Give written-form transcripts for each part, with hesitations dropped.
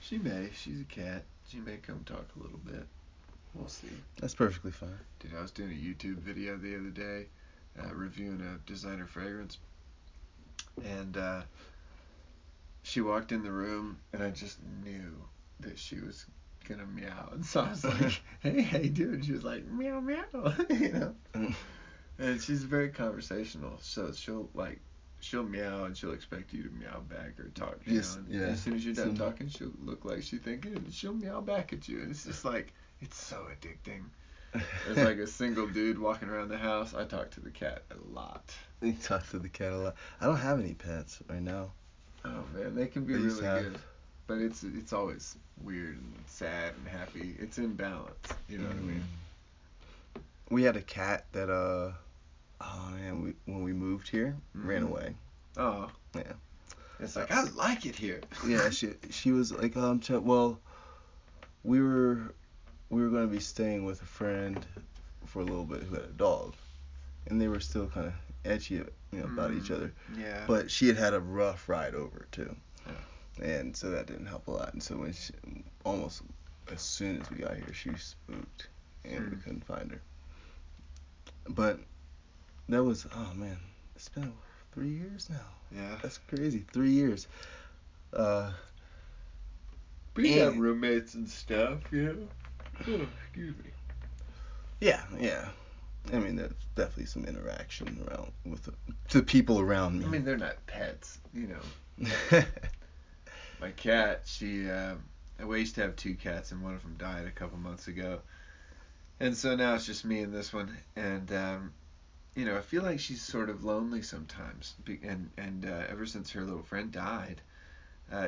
She may. She's a cat. She may come talk a little bit. We'll see. That's perfectly fine. Dude, I was doing a YouTube video the other day, reviewing a designer fragrance, and she walked in the room, and I just knew that she was gonna meow, and so I was like, "Hey, how you doing?" She was like, "Meow, meow," you know. And she's very conversational, so she'll meow and she'll expect you to meow back or talk. Yes, And yeah. as soon as you're done talking, she'll look like she's thinking, and she'll meow back at you, and it's just like it's so addicting. There's like a single dude walking around the house. I talk to the cat a lot. You talk to the cat a lot. I don't have any pets right now. Oh man, they can be I used really to have- good, but it's always weird and sad and happy. It's in balance. You know what I mean? We had a cat that oh man, when we moved here, ran away. Oh. Yeah. It's like I like it here. Yeah, she was like well, we were going to be staying with a friend for a little bit who had a dog, and they were still kind of edgy, about each other. Yeah. But she had a rough ride over too, Yeah. and so that didn't help a lot. And so when almost as soon as we got here, she spooked, and we couldn't find her. But that was, oh man, it's been 3 years now. Yeah. That's crazy. 3 years. We have roommates and stuff, Oh, excuse me. Yeah. I mean, there's definitely some interaction around with the people around me. I mean, they're not pets, My cat, we used to have 2 cats, and one of them died a couple months ago. And so now it's just me and this one. And, I feel like she's sort of lonely sometimes. And ever since her little friend died,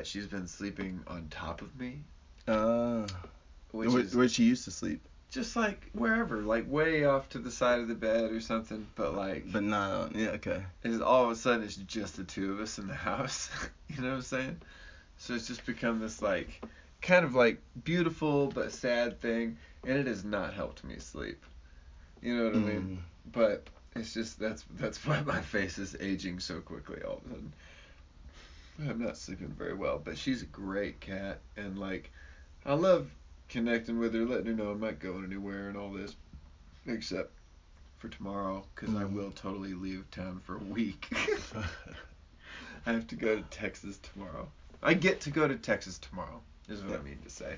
she's been sleeping on top of me. Where she used to sleep? Just like wherever, like way off to the side of the bed or something. But not on. Yeah, okay. And all of a sudden it's just the 2 of us in the house. You know what I'm saying? So it's just become this kind of beautiful but sad thing, and it has not helped me sleep. You know what I mean? But it's just that's why my face is aging so quickly all of a sudden. I'm not sleeping very well, but she's a great cat, and I love connecting with her, letting her know I'm not going anywhere and all this, except for tomorrow, because I will totally leave town for a week. I have to go to Texas tomorrow. I get to go to Texas tomorrow, is what I mean to say.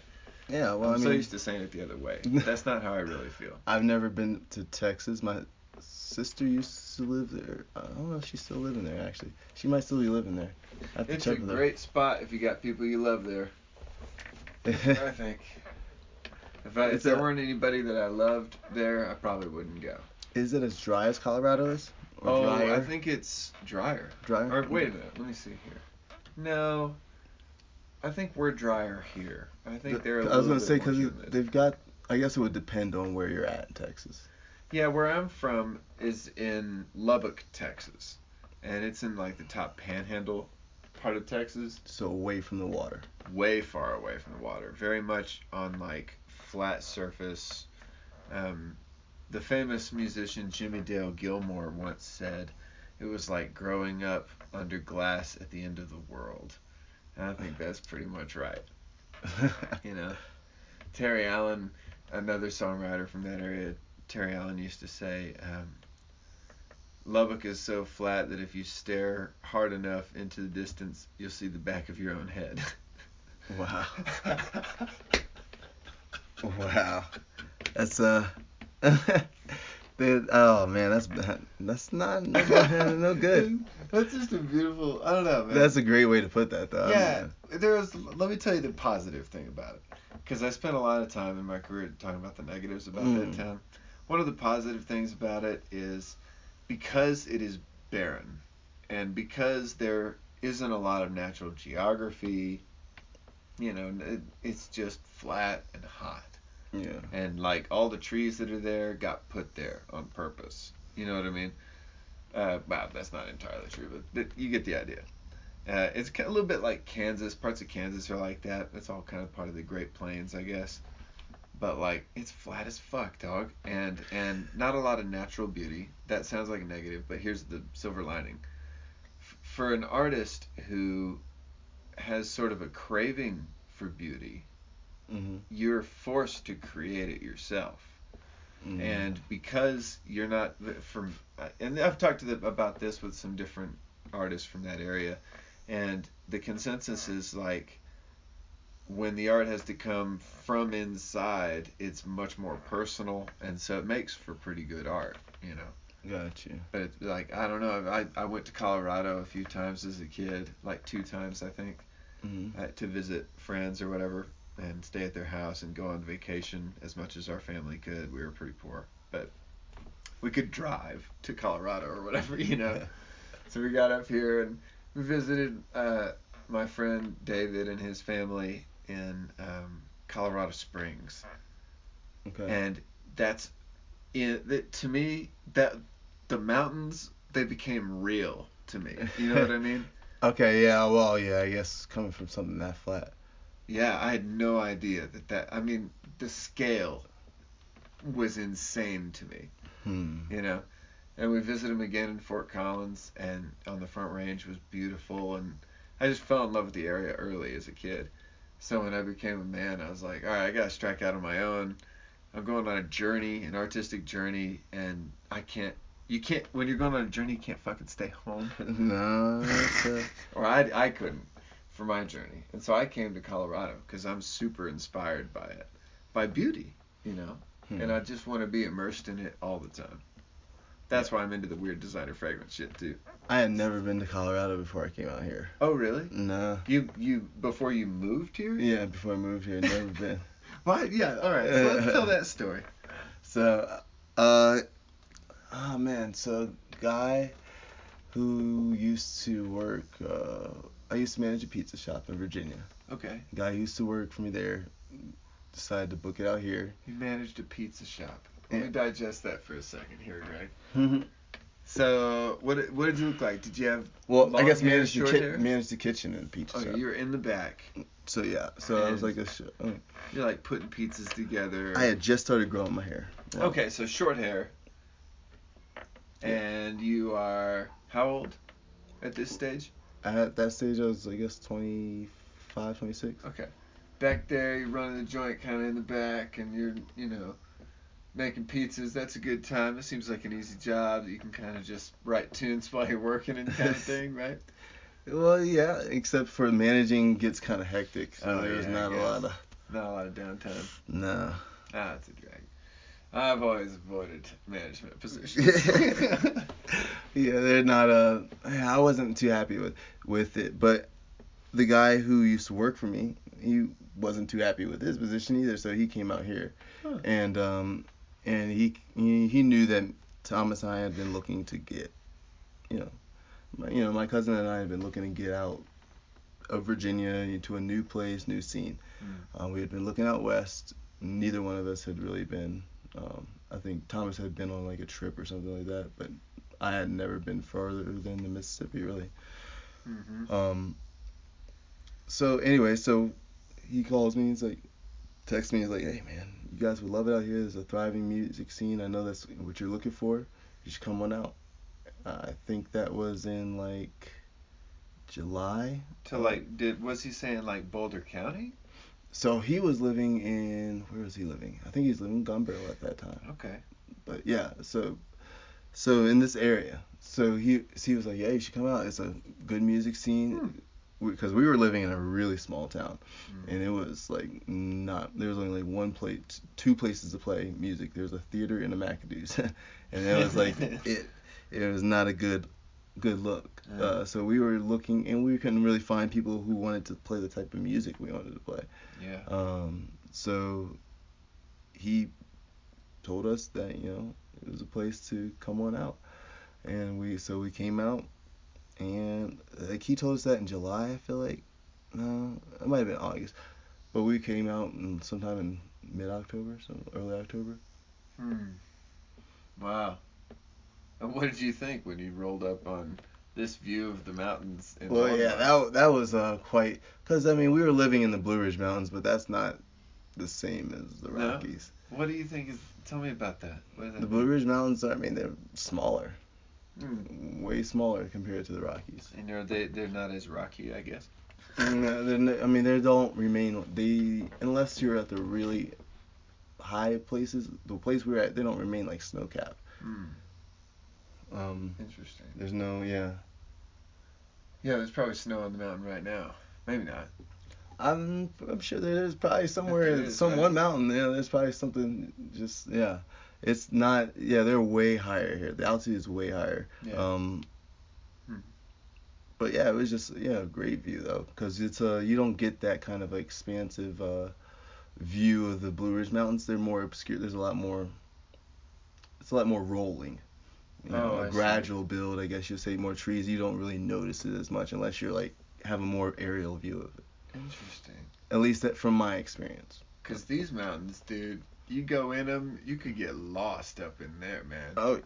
Yeah, well, I'm so used to saying it the other way. That's not how I really feel. I've never been to Texas. My sister used to live there. I don't know if she's still living there, actually. She might still be living there. I have to It's check a with her. great spot if you got people you love there. I think. If there weren't anybody that I loved there, I probably wouldn't go. Is it as dry as Colorado is? Or drier? I think it's drier. Drier? Or wait a minute, let me see here. No, I think we're drier here. I think they're a little I was going to say, bit more because humid. they've got, I guess it would depend on where you're at in Texas. Yeah, where I'm from is in Lubbock, Texas. And it's in the top panhandle part of Texas. So away from the water. Way far away from the water. Very much on flat surface. The famous musician Jimmy Dale Gilmore once said it was like growing up under glass at the end of the world. And I think that's pretty much right. Terry Allen, another songwriter from that area, Terry Allen used to say, Lubbock is so flat that if you stare hard enough into the distance, you'll see the back of your own head. Wow. Wow. That's dude, oh man, that's not no good. That's just a beautiful, I don't know, man. That's a great way to put that, though. Yeah, let me tell you the positive thing about it, because I spent a lot of time in my career talking about the negatives about that town. One of the positive things about it is because it is barren, and because there isn't a lot of natural geography, it's just flat and hot. Yeah. And all the trees that are there got put there on purpose. You know what I mean? Well, that's not entirely true, but you get the idea. It's a little bit like Kansas. Parts of Kansas are like that. That's all kind of part of the Great Plains, I guess. But it's flat as fuck, dog, and not a lot of natural beauty. That sounds like a negative, but here's the silver lining. For an artist who has sort of a craving for beauty. Mm-hmm. You're forced to create it yourself. Mm-hmm. And because you're not from, and I've talked about this with some different artists from that area, and the consensus is like when the art has to come from inside, it's much more personal, and so it makes for pretty good art, you know. Got you. But it's like, I don't know, I went to Colorado a few times as a kid, like 2 times I think, Mm-hmm. to visit friends or whatever, and stay at their house and go on vacation as much as our family could. We were pretty poor, but we could drive to Colorado or whatever, you know. So we got up here and we visited my friend David and his family in Colorado Springs, Okay. and that's to me, that the mountains, they became real to me. You know what I mean? Okay, yeah, well, yeah, I guess coming from something that flat. Yeah, I had no idea I mean, the scale was insane to me, you know. And we visited him again in Fort Collins, and on the Front Range was beautiful, and I just fell in love with the area early as a kid. So when I became a man, I was like, all right, I gotta strike out on my own. I'm going on a journey, an artistic journey, and you can't, when you're going on a journey, you can't fucking stay home. No, Or I couldn't for my journey. And so I came to Colorado because I'm super inspired by it, by beauty, you know, and I just want to be immersed in it all the time. That's why I'm into the weird designer fragrance shit too. I had never been to Colorado before I came out here. Oh really? No. You before you moved here? Yeah, before I moved here, never been. What? Yeah. All right. So let's tell that story. So, oh man, so guy who used to work, I used to manage a pizza shop in Virginia. Okay. Guy used to work for me there, decided to book it out here. You managed a pizza shop. Let me digest that for a second here, Greg. Mm-hmm. So, what did you look like? Did you have Well, long I guess hair, managed short hair? managed the kitchen in the pizza Okay, shop. you were in the back. So yeah, so I was like You're like putting pizzas together. I had just started growing my hair. Yeah. Okay, so short hair. And you are how old at this stage? At that stage, I was, I guess, 25, 26. Okay. Back there, you're running the joint kind of in the back, and you're, you know, making pizzas. That's a good time. It seems like an easy job that you can kind of just write tunes while you're working and kind of thing, right? Well, yeah, except for managing gets kind of hectic, so there's yeah, not a lot of... Not a lot of downtime. No. Ah, that's a drag. I've always avoided management positions. Yeah, they're not I wasn't too happy with it, but the guy who used to work for me, he wasn't too happy with his position either, so he came out here. Huh. And he knew that Thomas and I had been looking to get, my cousin and I had been looking to get out of Virginia into a new place, new scene. We had been looking out west. Neither one of us had really been. I think Thomas had been on like a trip or something like that, but I had never been further than the Mississippi really. Mm-hmm. So anyway, so he calls me. He's like, texts me. He's like, hey man, you guys would love it out here. There's a thriving music scene. I know that's what you're looking for. You should come on out. I think that was in like July. Was he saying like Boulder County? So he was living in, where was he living? I think he was living in Gun Barrel at that time. Okay. But yeah, so in this area. So he was like, yeah, you should come out. It's a good music scene. Because we were living in a really small town. And it was like there was only like two places to play music. There was a theater and a McAdoo's. And it was like, it was not a good look. So we were looking, and we couldn't really find people who wanted to play the type of music we wanted to play. Yeah. So he told us that, it was a place to come on out. And we came out, and like he told us that in July, I feel like. No, it might have been August. But we came out sometime in mid-October, so early October. Wow. And what did you think when you rolled up on this view of the mountains in Well, Longmont? yeah, that was quite, because I mean we were living in the Blue Ridge Mountains, but that's not the same as the Rockies. No? What do you think tell me about that. The Blue Ridge Mountains, I mean, they're smaller. Hmm. Way smaller compared to the Rockies. And they're not as rocky, I guess. No, I mean, they don't remain. Unless you're at the really high places, the place we're at, they don't remain like snow cap. Interesting. There's no, yeah. Yeah, there's probably snow on the mountain right now. Maybe not. I'm sure there's probably somewhere, There is, some right? one mountain. Yeah, there's probably something. Just yeah, it's not. Yeah, they're way higher here. The altitude is way higher. Yeah. But yeah, it was just a great view though, because it's you don't get that kind of expansive view of the Blue Ridge Mountains. They're more obscure. There's a lot more. It's a lot more rolling. You know, Oh, I a see. gradual build, I guess you'd say. More trees. You don't really notice it as much unless you're like have a more aerial view of it. Interesting. At least that from my experience. Because these mountains, dude, you go in them, you could get lost up in there, man. Oh,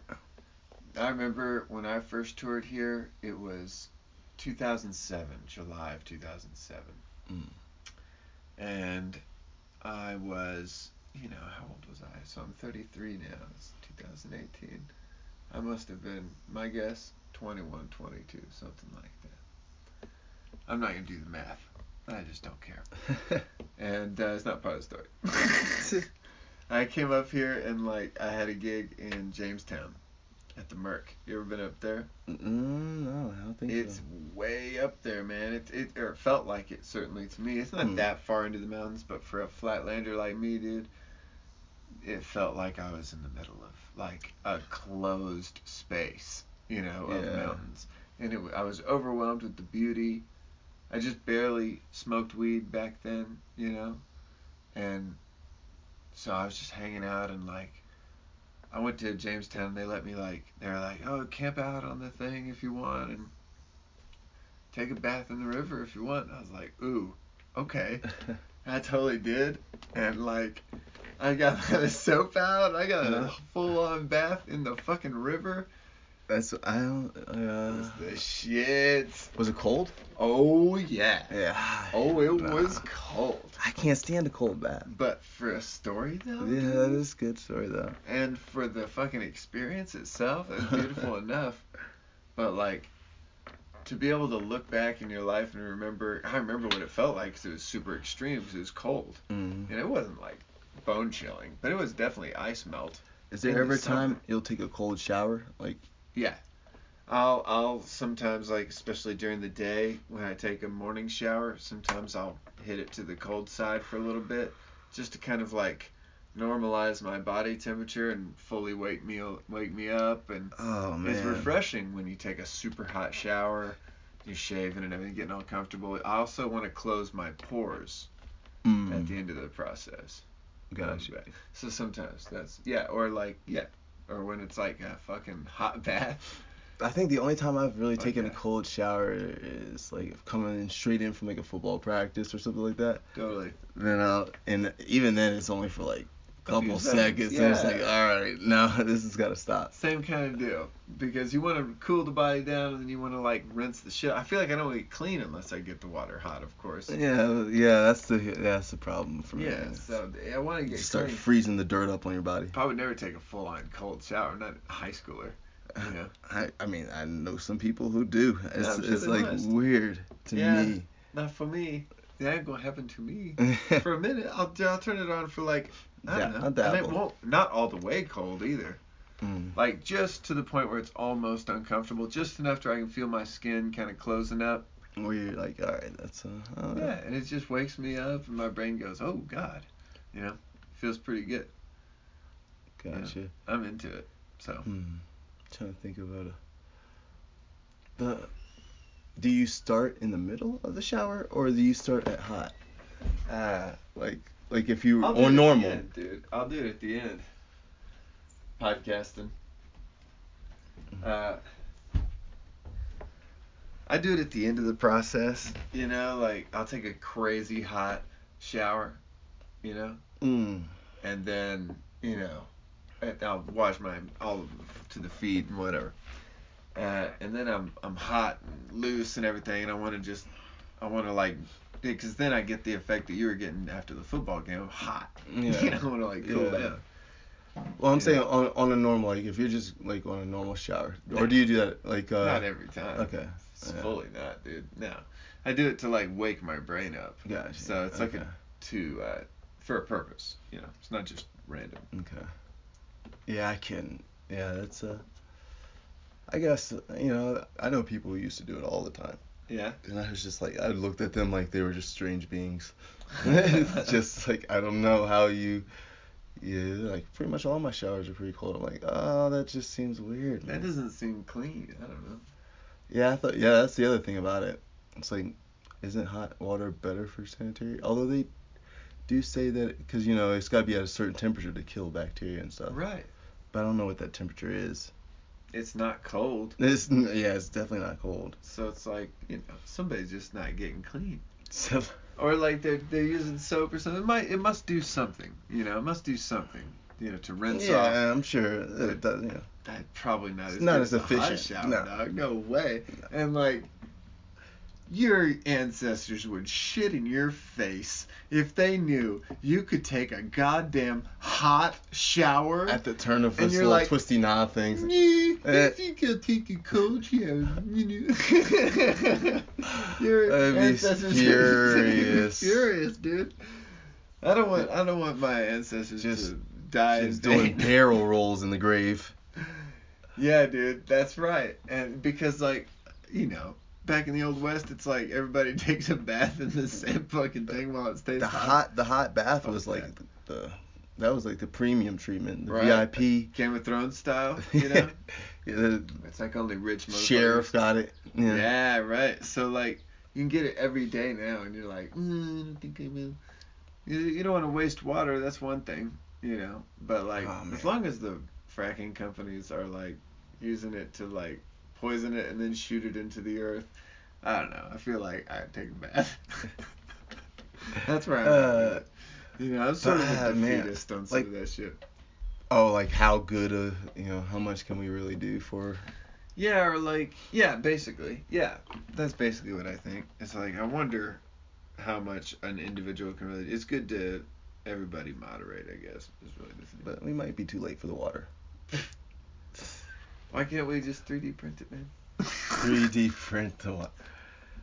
I remember when I first toured here, it was 2007, July of 2007. And I was, how old was I? So I'm 33 now. It's 2018. I must have been, my guess, 21, 22, something like that. I'm not going to do the math. I just don't care. And it's not part of the story. I came up here and I had a gig in Jamestown at the Merc. You ever been up there? No, I don't think It's so. way up there, man. Or it felt like it, certainly to me. It's not that far into the mountains, but for a flatlander like me, dude, it felt like I was in the middle of a closed space, of mountains. And I was overwhelmed with the beauty. I just barely smoked weed back then, and so I was just hanging out and I went to Jamestown and they let me they were like, oh, camp out on the thing if you want and take a bath in the river if you want. And I was like, ooh, okay. I totally did. And I got the soap out. I got a full on bath in the fucking river. That's I don't. It was the shit. Was it cold? Oh yeah. Yeah. Oh, it was cold. I can't stand a cold bath. But for a story though. Yeah, that is a good story though. And for the fucking experience itself, it was beautiful enough. But to be able to look back in your life and remember, I remember what it felt like because it was super extreme because it was cold. And it wasn't bone chilling, but it was definitely ice melt. Is there ever a time you'll take a cold shower? Yeah. I'll sometimes especially during the day when I take a morning shower, sometimes I'll hit it to the cold side for a little bit just to kind of normalize my body temperature and fully wake me up. And oh man, it's refreshing when you take a super hot shower, you're shaving and everything, getting all comfortable. I also want to close my pores at the end of the process. Gotcha. So sometimes that's or when it's a fucking hot bath. I think the only time I've really taken a cold shower is coming straight in from a football practice or something like that. Totally. Then and even then it's only for a couple seconds. Yeah. And it's all right, now this has got to stop. Same kind of deal, because you want to cool the body down and then you want to rinse the shit. I feel like I don't get clean unless I get the water hot, of course. Yeah, that's the problem for me. Yeah, so I want to get start clean. freezing the dirt up on your body. I would never take a full-on cold shower. I'm not a high schooler. I mean, I know some people who do. It's weird to me. Not for me. That ain't gonna happen to me. For a minute, I'll turn it on for I don't know. And it won't, not all the way cold either. Just to the point where it's almost uncomfortable, just enough to where I can feel my skin kind of closing up. Where you're all right, that's yeah, and it just wakes me up, and my brain goes, oh God, feels pretty good. Gotcha. I'm into it. So. Trying to think about do you start in the middle of the shower or do you start at hot? If you or normal. End, dude. I'll do it at the end. Podcasting. I do it at the end of the process. I'll take a crazy hot shower. And then I'll wash all to the feet and whatever. And then I'm hot and loose and everything, and I want to because then I get the effect that you were getting after the football game. I'm hot. Yeah. I want to cool down. Well, I'm saying on a normal, if you're just on a normal shower, or do you do that not every time. Okay. It's fully not, dude. No. I do it to like wake my brain up. Gotcha. So it's Okay. for a purpose. You know, it's not just random. Okay. Yeah, I can. Yeah, that's I guess I know people who used to do it all the time, Yeah. and I was just like, I looked at them like they were just strange beings. It's just like I don't know how you. Yeah, like pretty much all my showers are pretty cold. I'm like, oh, that just seems weird, That man. doesn't seem clean. I don't know. Yeah, I thought. Yeah, that's the other thing about it. It's like, isn't hot water better for sanitary? Although they do say that because it's got to be at a certain temperature to kill bacteria and stuff. Right. But I don't know what that temperature is. It's not cold. It's definitely not cold. So it's like, somebody's just not getting clean. So Or like they're using soap or something. It must do something. It must do something. To rinse off. yeah, I'm sure it does. That's probably not It's as not good as as a hot efficient. shower, No. dog. No way. And like, your ancestors would shit in your face if they knew you could take a goddamn hot shower. At the turn of And this you're little like, twisty knob things. If you could take a cold shower, your I'd be ancestors furious. furious, dude. I don't want my ancestors Just- to die Just in doing vain. barrel rolls in the grave. Yeah, dude, that's right. And because like, back in the old west, it's like everybody takes a bath in the same fucking thing while it stays The hot bath was Fuck like that was like the premium treatment, the Right. VIP. Game of Thrones style, Yeah, the It's like only rich motherfuckers. sheriff got it. Yeah. Yeah, right. So like, you can get it every day now, and you're like, I don't think I will. You don't want to waste water. That's one thing, But like, Oh, man. as long as the fracking companies are like using it to like poison it and then shoot it into the earth, I don't know. I feel like I'd take a bath. That's where I'm at with it. I'm sort of a man, defeatist on some like- of that shit. Oh, like how good how much can we really do for? Yeah, or like, yeah, basically. Yeah, that's basically what I think. It's like, I wonder how much an individual can really. It's good to everybody moderate, I guess, is really the thing. But we might be too late for the water. Why can't we just 3D print it, man? 3D print the water.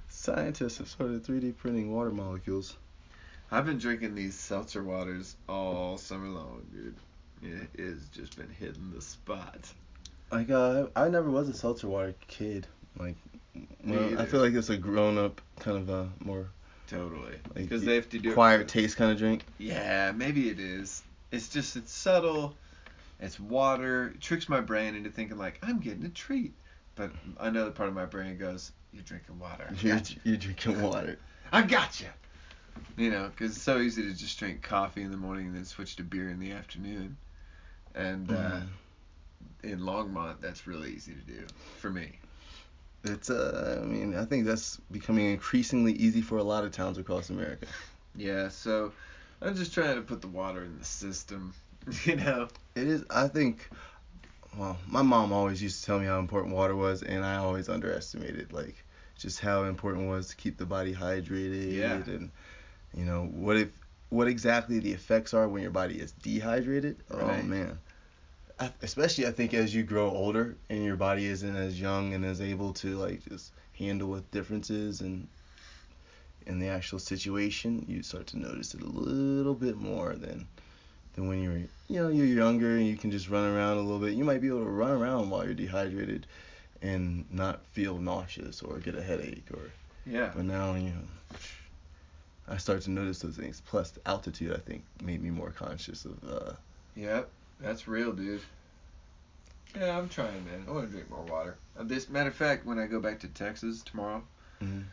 Scientists have started 3D printing water molecules. I've been drinking these seltzer waters all summer long, dude. It has just been hitting the spot. Like I never was a seltzer water kid. Like, well, I either. feel like it's a grown up kind of more Totally. like Because they have to do acquired it. taste kind of drink. Yeah, maybe it is. It's subtle. It's water. It tricks my brain into thinking like, I'm getting a treat. But another part of my brain goes, you're drinking water. You're drinking water. I gotcha. Because it's so easy to just drink coffee in the morning and then switch to beer in the afternoon. And in Longmont, that's really easy to do for me. It's I think that's becoming increasingly easy for a lot of towns across America. Yeah, so I'm just trying to put the water in the system, It is. I think. Well, my mom always used to tell me how important water was, and I always underestimated like just how important it was to keep the body hydrated. Yeah. And what exactly the effects are when your body is dehydrated. Oh Right. man. Especially I think as you grow older and your body isn't as young and as able to like just handle with differences and in the actual situation, you start to notice it a little bit more than when you're younger and you can just run around a little bit. You might be able to run around while you're dehydrated and not feel nauseous or get a headache Yeah. but now I start to notice those things. Plus the altitude I think made me more conscious of Yep. That's real, dude. Yeah, I'm trying, man. I want to drink more water. This matter of fact, when I go back to Texas tomorrow, Mhm.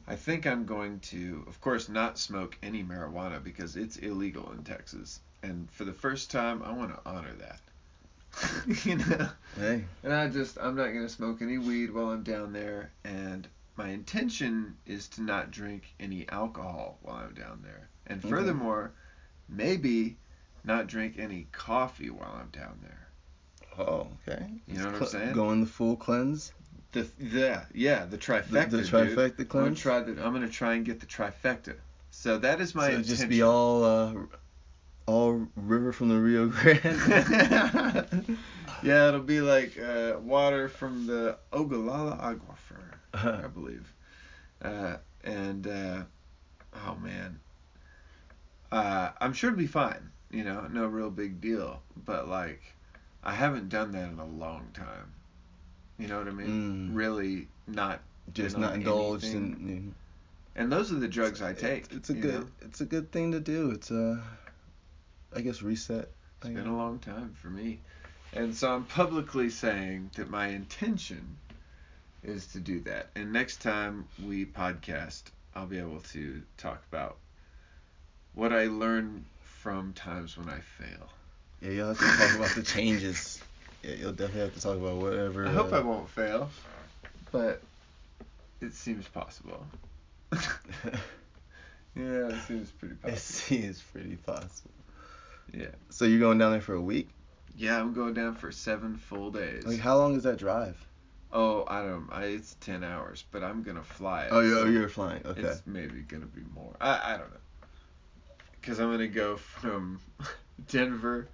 I think I'm going to, of course, not smoke any marijuana because it's illegal in Texas. And for the first time, I want to honor that. Hey. And I'm not going to smoke any weed while I'm down there. And my intention is to not drink any alcohol while I'm down there. And Okay. furthermore, maybe not drink any coffee while I'm down there. Oh, okay. You know what I'm saying? Going the full cleanse. The trifecta. The dude. trifecta cleanse? I'm gonna try and get the trifecta. So that is my So intention. just be all river from the Rio Grande. Yeah, it'll be like water from the Ogallala Aquifer, I believe. and oh man, I'm sure it'll be fine. You know, no real big deal. But like, I haven't done that in a long time. You know what I mean? Really not just been not on indulged anything. in. And those are the drugs I take. It's a you good. know? It's a good thing to do. It's I guess reset. It's been a long time for me. And so I'm publicly saying that my intention is to do that. And next time we podcast, I'll be able to talk about what I learned from times when I fail. Yeah, you'll have to talk about the changes. Yeah, you'll definitely have to talk about whatever. I hope I won't fail, but it seems possible. Yeah, it seems pretty possible. It seems pretty possible. Yeah. So you're going down there for a week? Yeah, I'm going down for 7 full days. Like, how long is that drive? Oh, I don't. It's 10 hours, but I'm gonna fly it. Oh, so you're flying. Okay. It's maybe gonna be more. I don't know. Because I'm gonna go from Denver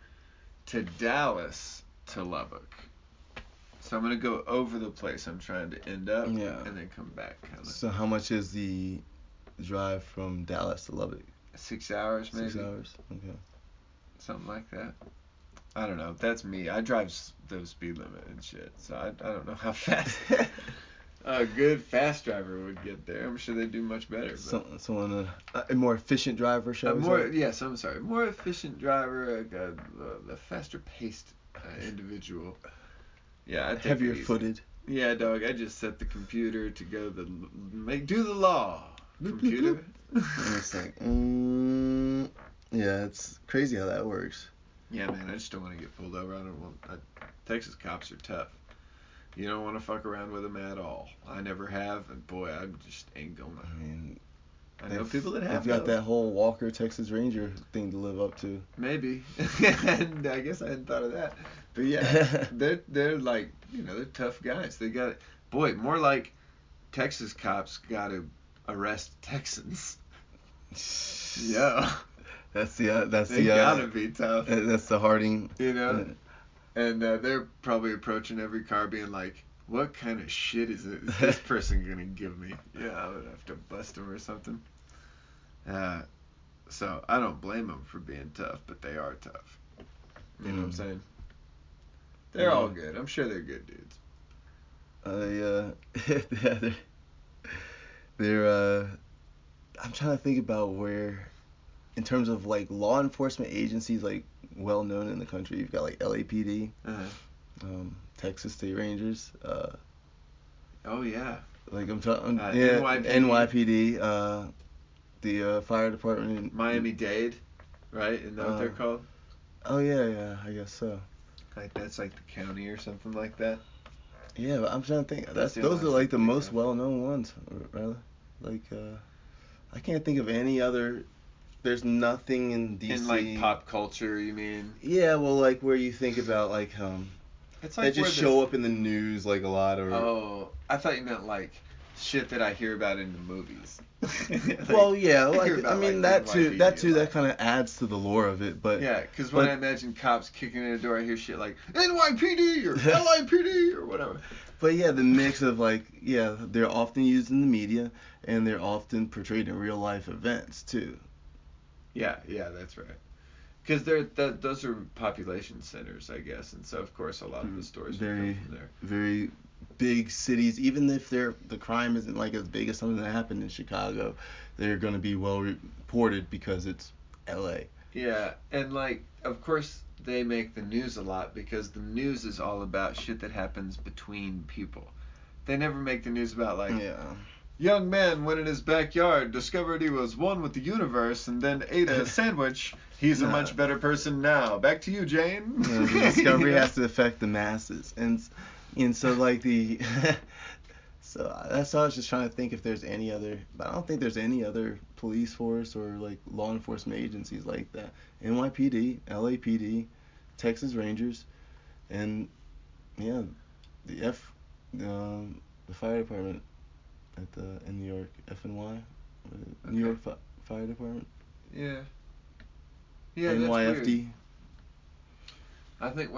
to Dallas to Lubbock. So I'm gonna go over the place I'm trying to end up, and then come back. Kinda. So how much is the drive from Dallas to Lubbock? 6 hours, maybe. 6 hours. Okay. Something like that. I don't know. That's me. I drive the speed limit and shit, so I don't know how fast a good fast driver would get there. I'm sure they'd do much better. But Someone a more efficient driver, shall we say? Yes, I'm sorry. More efficient driver, a faster paced individual. Yeah, I take heavier it easy. footed. Yeah, dog. I just set the computer to go do the law. Computer. It's like, yeah, it's crazy how that works. Yeah, man. I just don't want to get pulled over. Texas cops are tough. You don't want to fuck around with them at all. I never have, and boy, I just ain't gonna. I mean, I know people that have. They've got that whole Walker Texas Ranger thing to live up to. Maybe, and I guess I hadn't thought of that. But yeah, they're like, they're tough guys. They got, boy, more like Texas cops got to arrest Texans. Yeah. They gotta be tough. That's the Harding. And they're probably approaching every car being like, what kind of shit is this person gonna give me? Yeah, I would have to bust them or something. So I don't blame them for being tough, but they are tough. You know what I'm saying? They're all good. I'm sure they're good dudes. They're I'm trying to think about where, in terms of like law enforcement agencies, like well known in the country, you've got like LAPD, Texas State Rangers. Oh yeah. Like I'm talking, NYPD. The fire department in Miami-Dade, right? Isn't that what they're called? Oh yeah, I guess so. Like that's like the county or something like that. Yeah, but I'm trying to think. Those are like the most well-known ones, rather. Like I can't think of any other. There's nothing in DC. In like pop culture, you mean? Yeah, well, like where you think about like it's like they just show up in the news like a lot, or. Oh, I thought you meant like shit that I hear about in the movies. Like, well, yeah, like I mean like that too, that kind of adds to the lore of it, but. Yeah, because when I imagine cops kicking in the door, I hear shit like NYPD or LIPD or whatever. But yeah, the mix of like, yeah, they're often used in the media and they're often portrayed in real life events too. Yeah, that's right. Because those are population centers, I guess, and so of course a lot of the stories come from there. Very big cities, even if the crime isn't like as big as something that happened in Chicago, they're going to be well reported because it's L.A. Yeah, and like of course they make the news a lot because the news is all about shit that happens between people. They never make the news about like. Yeah. Young man went in his backyard, discovered he was one with the universe, and then ate a sandwich. He's a much better person now. Back to you, Jane. Yeah, the discovery has to affect the masses, and so like so that's why I was just trying to think if there's any other, but I don't think there's any other police force or like law enforcement agencies like that. NYPD, LAPD, Texas Rangers, and yeah, the fire department. In New York, FNY, New York Fire Department. Yeah. NYFD. I think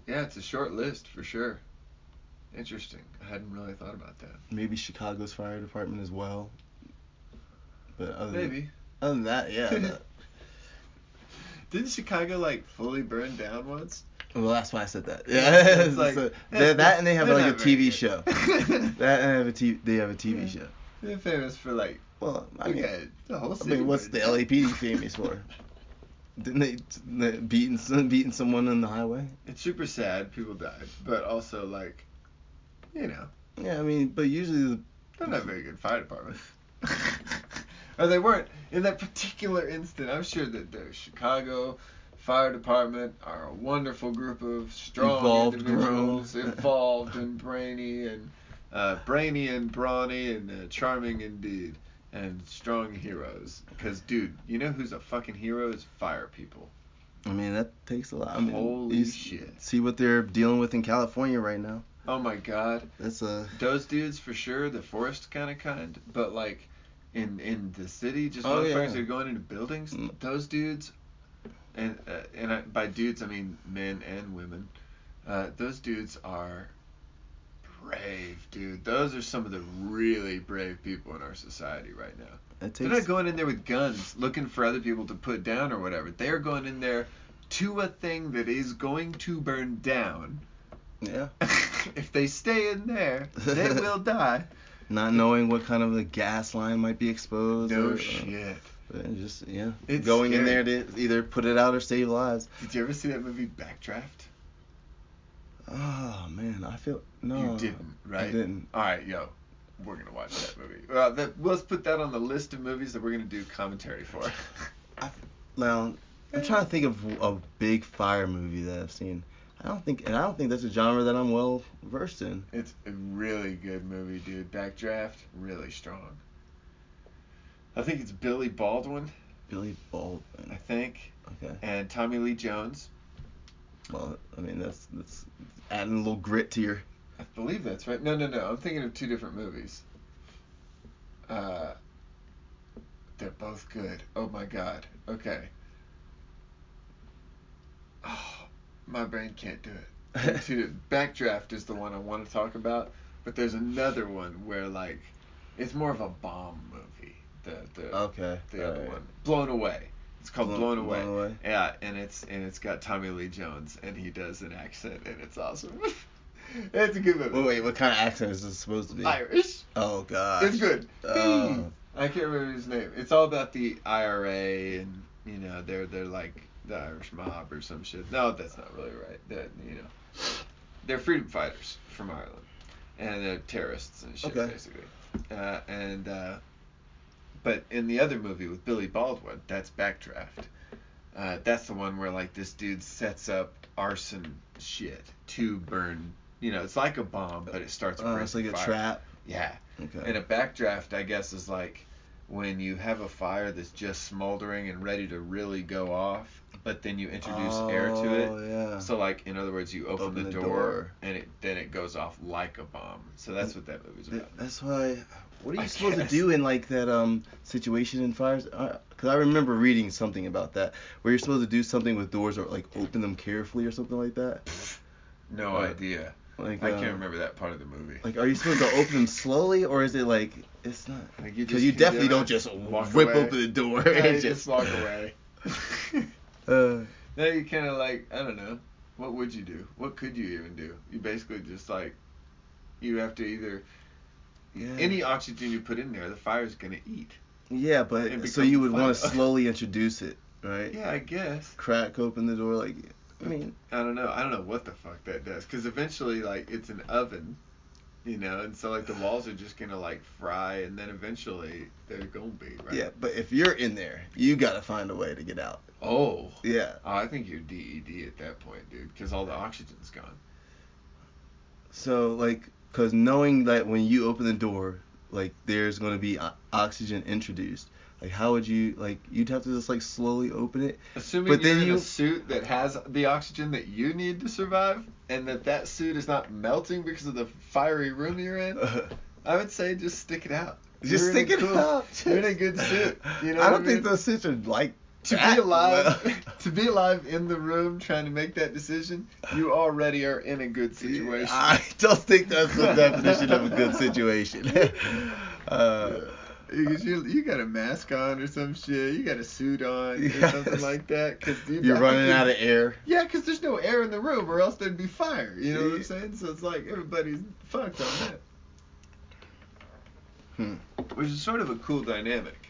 yeah, it's a short list for sure. Interesting. I hadn't really thought about that. Maybe Chicago's fire department as well. But Maybe. Other than that, yeah. Didn't Chicago like fully burn down once? Well, that's why I said that. Yeah, It's like, so, that and they have they're like a not very TV good. show. That and they have a TV show. They're famous for like, Well, I mean, okay, the whole I city. mean, what's burned the down. LAPD famous for? Didn't they beating someone on the highway? It's super sad. People died, but also like, you know, Yeah, I mean, but usually they're not a very good fire department. Or they weren't in that particular instant. I'm sure that the Chicago Fire Department are a wonderful group of strong Evolved individuals, girls. involved and brainy and brawny and charming indeed, and strong heroes. Because, dude, you know who's a fucking hero is fire people. I mean, that takes a lot. I mean, Holy you shit. See what they're dealing with in California right now. Oh my god. That's Those dudes for sure, the forest kind, but like in the city, just Oh, motherfuckers yeah. that are going into buildings. Mm. Those dudes, by dudes I mean men and women. Those dudes are brave, dude. Those are some of the really brave people in our society right now. It They're not going in there with guns looking for other people to put down or whatever. They're going in there to a thing that is going to burn down. Yeah. If they stay in there, they will die. Not knowing what kind of a gas line might be exposed. No or, shit. But just It's going in scary. there to either put it out or save lives. Did you ever see that movie Backdraft? Oh man, I feel no. You didn't, right? I didn't. All right, yo, we're gonna watch that movie. Well, let's put that on the list of movies that we're gonna do commentary for. Now, I'm trying to think of a big fire movie that I've seen. I don't think that's a genre that I'm well versed in. It's a really good movie, dude. Backdraft, really strong. I think it's Billy Baldwin, Billy I Baldwin. think, Okay. and Tommy Lee Jones. Well, I mean that's adding a little grit to your. I believe that's right. No. I'm thinking of two different movies. They're both good. Oh my god. Okay. Oh, my brain can't do it. Backdraft is the one I want to talk about, but there's another one where like it's more of a bomb movie. The Okay. the other alright. one, Blown Away. It's called Blown Away. Blown Away. Yeah, and it's got Tommy Lee Jones, and he does an accent, and it's awesome. It's a good movie. Wait, what kind of accent is this supposed to be? Irish. Oh god. It's good. Oh. I can't remember his name. It's all about the IRA, and they're like the Irish mob or some shit. No, that's not really right. They're freedom fighters from Ireland, and they're terrorists and shit basically. But in the other movie with Billy Baldwin, that's Backdraft. That's the one where like this dude sets up arson shit to burn. It's like a bomb, but it starts. It's like a fire. trap. Yeah. Okay. And a backdraft, I guess, is like when you have a fire that's just smoldering and ready to really go off, but then you introduce air to it. Oh yeah. So like, in other words, you open the door, door. and then it goes off like a bomb. So that's what that movie's about. That's why. What are you I supposed guess. to do in like that situation in fires? Because I remember reading something about that, where you're supposed to do something with doors or like open them carefully or something like that. No idea. Like I can't remember that part of the movie. Like, are you supposed to open them slowly, or is it like it's not? Like you Because just you can definitely do it, don't just walk whip away. open the door Yeah, and you just walk away. Now you kind of like, I don't know, what would you do? What could you even do? You basically just like, you have to either, Yeah. any oxygen you put in there, the fire's going to eat. Yeah, It but so becomes you would want to fire. slowly introduce it, right? Yeah, I guess. Crack open the door, like, I mean, I don't know what the fuck that does. Because eventually, like, it's an oven, and so, like, the walls are just going to, like, fry, and then eventually they're going to be, right? yeah. But if you're in there, you gotta find a way to get out. Oh. Yeah. Oh, I think you're DED at that point, dude, because all the oxygen's gone. So like, cause knowing that when you open the door, like there's gonna be oxygen introduced. Like how would you you'd have to just like slowly open it. Assuming But you're then in you- a suit that has the oxygen that you need to survive, and that suit is not melting because of the fiery room you're in, I would say just stick it out. Just You're in a stick it cool- out. You're in a good suit. You know I what don't think mean? those suits are like To be alive, to be alive in the room trying to make that decision, you already are in a good situation. I don't think that's the definition of a good situation. Because you got a mask on or some shit, you got a suit on or something like that. Cause you're running out of air. Yeah, because there's no air in the room, or else there'd be fire. You know what I'm saying? So it's like everybody's fucked on that. Which is sort of a cool dynamic.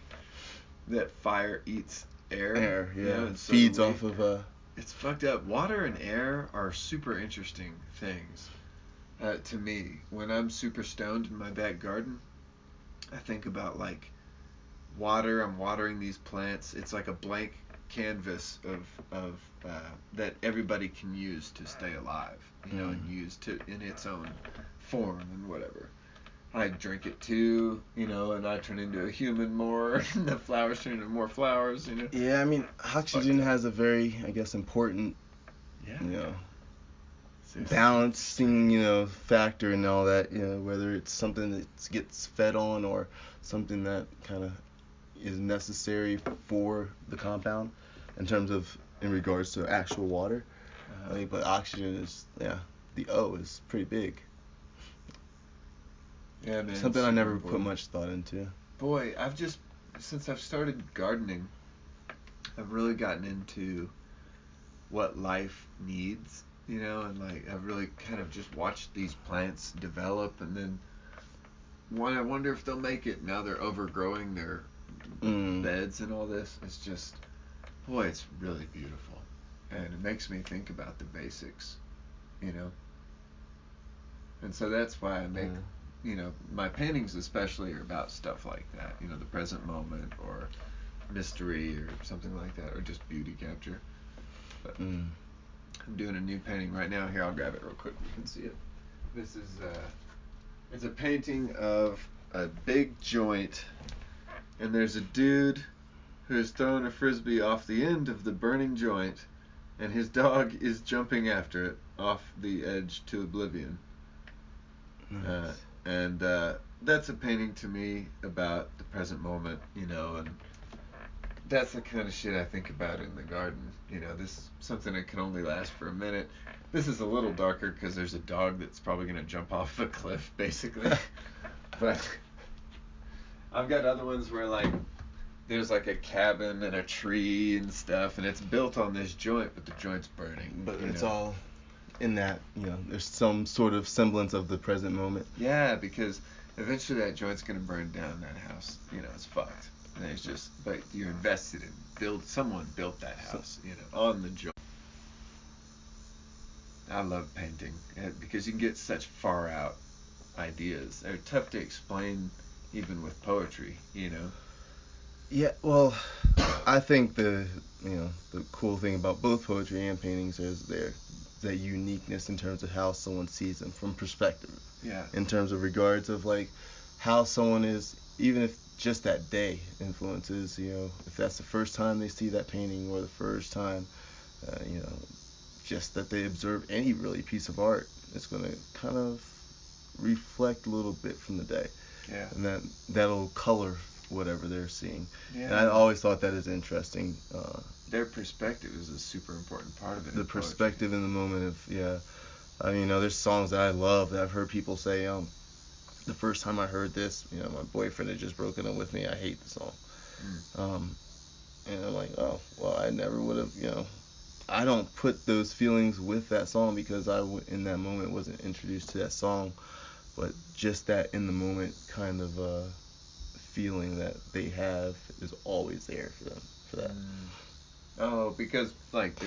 That fire eats air. Yeah. You know, and so feeds off of It's fucked up. Water and air are super interesting things to me. When I'm super stoned in my back garden, I think about like water. I'm watering these plants. It's like a blank canvas of that everybody can use to stay alive, you know, and use to in its own form and whatever. I drink it too, you know, and I turn into a human more, and the flowers turn into more flowers, you know. Yeah, I mean, oxygen has a very, I guess, important, you know, balancing, you know, factor and all that, you know, whether it's something that gets fed on or something that kind of is necessary for the compound in terms of, in regards to actual water. But oxygen is, the O is pretty big. Yeah, man. Something I never put much thought into. Boy, since I've started gardening, I've really gotten into what life needs, you know, and like I've really kind of just watched these plants develop, and then I wonder if they'll make it. Now they're overgrowing their beds and all this. It's just, boy, it's really beautiful, and it makes me think about the basics, you know. And so that's why I make, you know, my paintings especially are about stuff like that, you know, the present moment or mystery or something like that, or just beauty capture. But I'm doing a new painting right now. Here, I'll grab it real quick. You can see it. This is it's a painting of a big joint, and there's a dude who's throwing a frisbee off the end of the burning joint, and his dog is jumping after it off the edge to oblivion. Nice. And that's a painting to me about the present moment, you know, and that's the kind of shit I think about in the garden. You know, this is something that can only last for a minute. This is a little darker because there's a dog that's probably going to jump off a cliff, basically. But I've got other ones where, like, there's like a cabin and a tree and stuff, and it's built on this joint, but the joint's burning. But it's all in that, you know, there's some sort of semblance of the present moment. Yeah, because eventually that joint's going to burn down that house. You know, it's fucked. And it's just, but you're invested in someone built that house, you know, on the joint. I love painting because you can get such far out ideas. They're tough to explain even with poetry, you know. Yeah, well, I think the cool thing about both poetry and paintings is that uniqueness in terms of how someone sees them from perspective. Yeah. In terms of regards of like how someone is, even if just that day influences, you know, if that's the first time they see that painting or the first time, you know, just that they observe any really piece of art, it's going to kind of reflect a little bit from the day. Yeah. And that'll color whatever they're seeing. Yeah. And I always thought that is interesting. Their perspective is a super important part of it. The perspective in the moment of, I mean, you know, there's songs that I love that I've heard people say, the first time I heard this, you know, my boyfriend had just broken up with me. I hate the song. And I'm like, oh, well, I never would have, you know, I don't put those feelings with that song because in that moment wasn't introduced to that song, but just that in the moment kind of feeling that they have is always there for them, for that. Oh, because like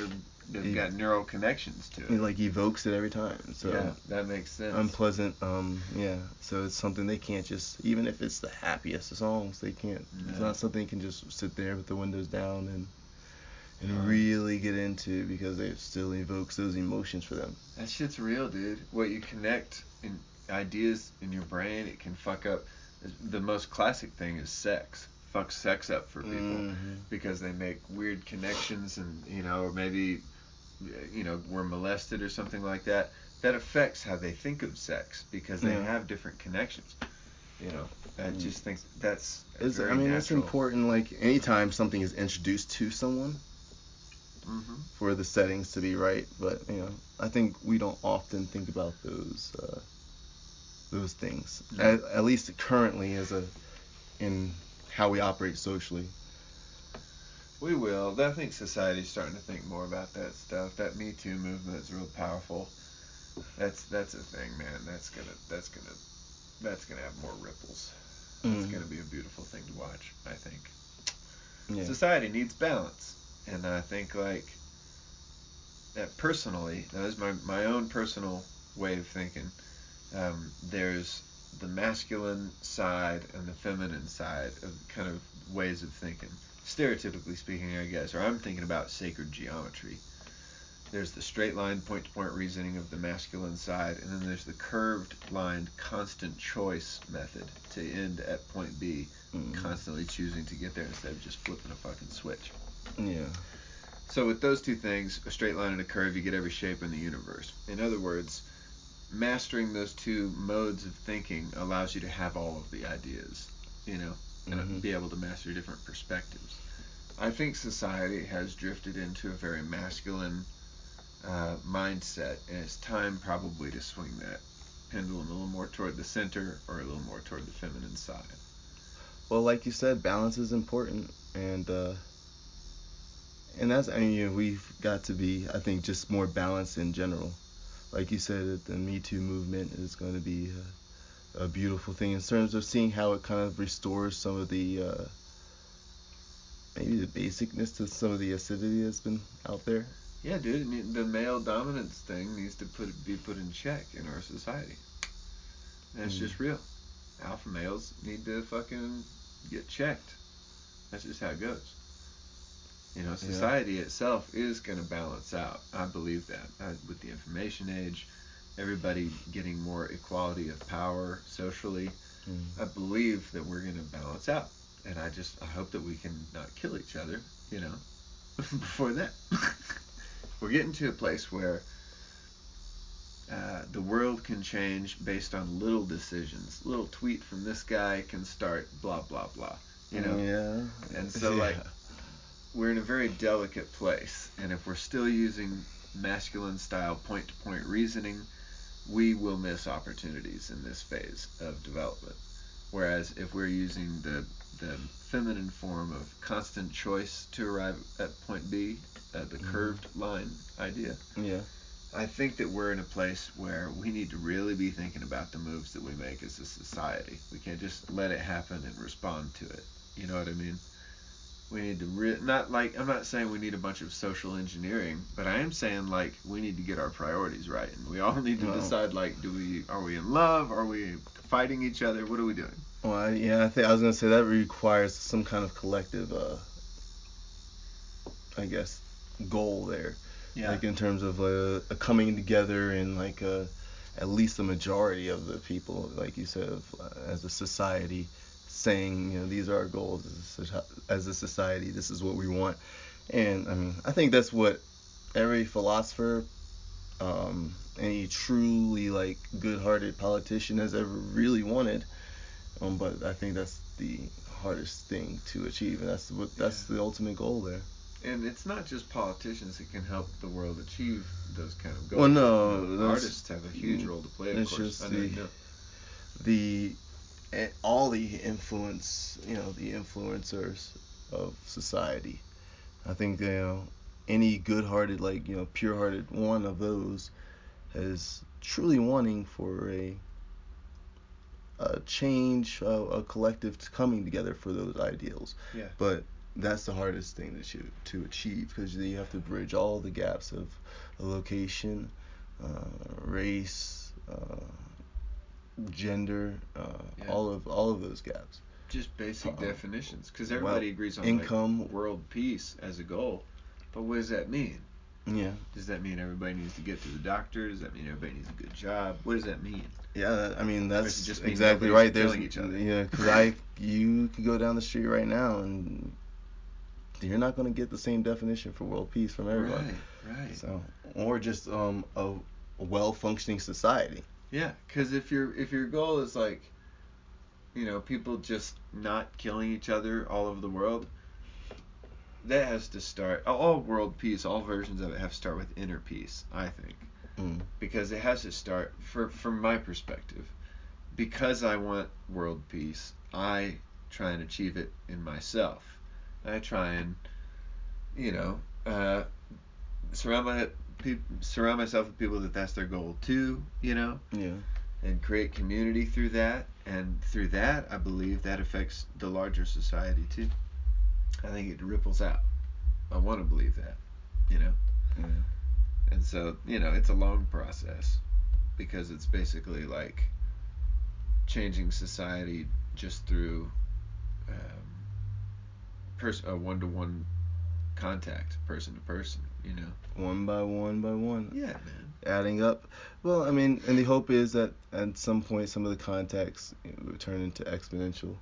they've got neural connections to it. It like evokes it every time. So yeah, that makes sense. Unpleasant, so it's something they can't just, even if it's the happiest of songs, they can't, it's not something they can just sit there with the windows down and really get into because it still evokes those emotions for them. That shit's real, dude. What you connect in ideas in your brain, it can fuck up. The most classic thing is sex. Fucks sex up for people because they make weird connections and, you know, or maybe, you know, were molested or something like that. That affects how they think of sex because they have different connections, you know. I just think that's It's, very I mean, natural. it's important. Like anytime something is introduced to someone, Mm-hmm. for the settings to be right. But I think we don't often think about those things. No. At least currently, in how we operate socially. We will. I think society's starting to think more about that stuff. That Me Too movement is real powerful. That's a thing, man. That's gonna have more ripples. It's gonna be a beautiful thing to watch, I think. Yeah. Society needs balance, and I think like that personally. That is my own personal way of thinking. There's the masculine side and the feminine side of kind of ways of thinking. Stereotypically speaking, I guess, or I'm thinking about sacred geometry. There's the straight line point-to-point reasoning of the masculine side, and then there's the curved line constant choice method to end at point B, constantly choosing to get there instead of just flipping a fucking switch. Yeah. So with those two things, a straight line and a curve, you get every shape in the universe. In other words, mastering those two modes of thinking allows you to have all of the ideas, and be able to master different perspectives. I think society has drifted into a very masculine mindset, and it's time probably to swing that pendulum a little more toward the center or a little more toward the feminine side. Well, like you said, balance is important, and that's, I mean, we've got to be, I think, just more balanced in general. Like you said, the Me Too movement is going to be a beautiful thing in terms of seeing how it kind of restores some of the maybe the basicness to some of the acidity that's been out there. Yeah, dude, the male dominance thing needs to be put in check in our society. That's just real. Alpha males need to fucking get checked. That's just how it goes. Society itself is going to balance out. I believe that. With the information age, everybody getting more equality of power socially, I believe that we're going to balance out. And I hope that we can not kill each other, before that. We're getting to a place where the world can change based on little decisions. A little tweet from this guy can start blah, blah, blah. Yeah. And so, we're in a very delicate place. And if we're still using masculine style point-to-point reasoning, we will miss opportunities in this phase of development. Whereas if we're using the feminine form of constant choice to arrive at point B, the curved line idea, I think that we're in a place where we need to really be thinking about the moves that we make as a society. We can't just let it happen and respond to it. You know what I mean? We need to I'm not saying we need a bunch of social engineering, but I am saying we need to get our priorities right, and we all need to decide are we in love? Are we fighting each other? What are we doing? Well, I think I was gonna say that requires some kind of collective, I guess, goal there. Yeah. Like in terms of a coming together and at least the majority of the people, like you said, as a society, saying these are our goals as a society. This is what we want, and I mean I think that's what every philosopher, any truly good-hearted politician has ever really wanted. But I think that's the hardest thing to achieve, and that's the ultimate goal there. And it's not just politicians that can help the world achieve those kind of goals. Well, no, artists have a huge role to play. Of course, just all the influence, the influencers of society. I think any good-hearted, pure-hearted one of those is truly wanting for a change, a collective coming together for those ideals. Yeah. But that's the hardest thing to achieve, because you have to bridge all the gaps of location, race, gender, all of those gaps. Just basic definitions, because everybody agrees on income, world peace as a goal. But what does that mean? Yeah. Does that mean everybody needs to get to the doctor? Does that mean everybody needs a good job? What does that mean? Yeah, I mean that's just exactly right. There's killing each other. because you could go down the street right now and you're not going to get the same definition for world peace from everyone. Right. So, or just a well-functioning society. Yeah, because if your goal is You know, people just not killing each other all over the world. That has to start. All world peace, all versions of it have to start with inner peace, I think. Because it has to start, from my perspective, because I want world peace, I try and achieve it in myself. I try and, surround myself with people that's their goal too, Yeah. and create community through that. And through that, I believe that affects the larger society too. I think it ripples out. I want to believe that, Yeah. And so, it's a long process because it's basically like changing society just through a one-to-one contact, person to person, One by one by one. Yeah, man. Adding up. Well, I mean, and the hope is that at some point some of the contacts will turn into exponential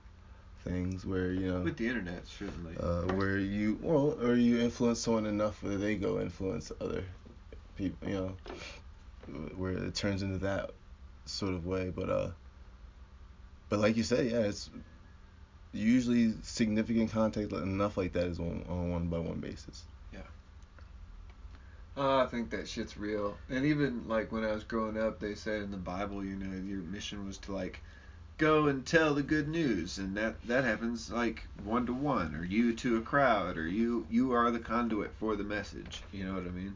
things where, with the internet, certainly. Where you influence someone enough where they go influence other people, where it turns into that sort of way. But like you said, yeah, it's usually significant contact enough like that is on a one-by-one basis. Yeah. I think that shit's real. And even like when I was growing up, they said in the Bible, your mission was to like go and tell the good news, and that happens like one to one, or you to a crowd, or you are the conduit for the message. You know what I mean?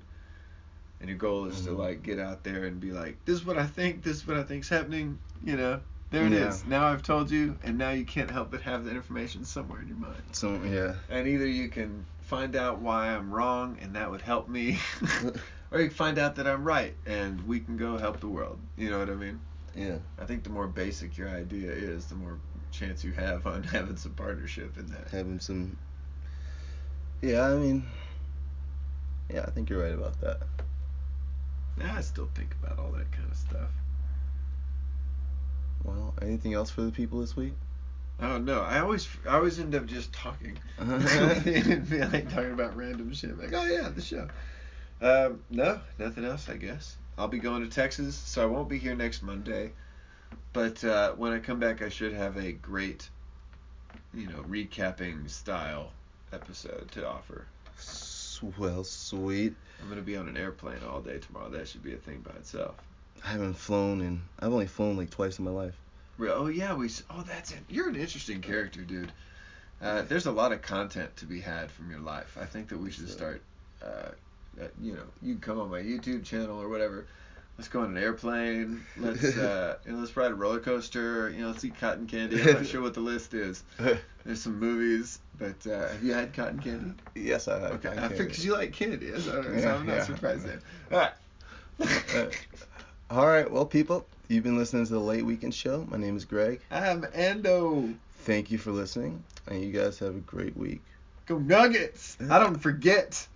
And your goal is to like get out there and be like, this is what I think, this is what I think's happening. There it is. Now I've told you, and now you can't help but have that information somewhere in your mind. So yeah. And either you can find out why I'm wrong, and that would help me, or you can find out that I'm right, and we can go help the world. You know what I mean? Yeah. I think the more basic your idea is, the more chance you have on having some partnership in that. Having some. Yeah, I mean. Yeah, I think you're right about that. Yeah, I still think about all that kind of stuff. Well, anything else for the people this week? Oh no, I always end up just talking. I like talking about random shit. Like, oh yeah, the show. No, nothing else, I guess. I'll be going to Texas, so I won't be here next Monday. But when I come back, I should have a great, recapping style episode to offer. Well, sweet. I'm gonna be on an airplane all day tomorrow. That should be a thing by itself. I've only flown like twice in my life. Oh yeah, that's it. You're an interesting character, dude. There's a lot of content to be had from your life. I think that we should start. You can come on my YouTube channel or whatever. Let's go on an airplane. Let's ride a roller coaster. Let's eat cotton candy. I'm not sure what the list is. There's some movies, but have you had cotton candy? Yes, I have. Okay, I figured because you like candy, so I'm not surprised then. All right. All right, well, people, you've been listening to the Late Weekend Show. My name is Greg. I'm Ando. Thank you for listening, and you guys have a great week. Go Nuggets! I don't forget.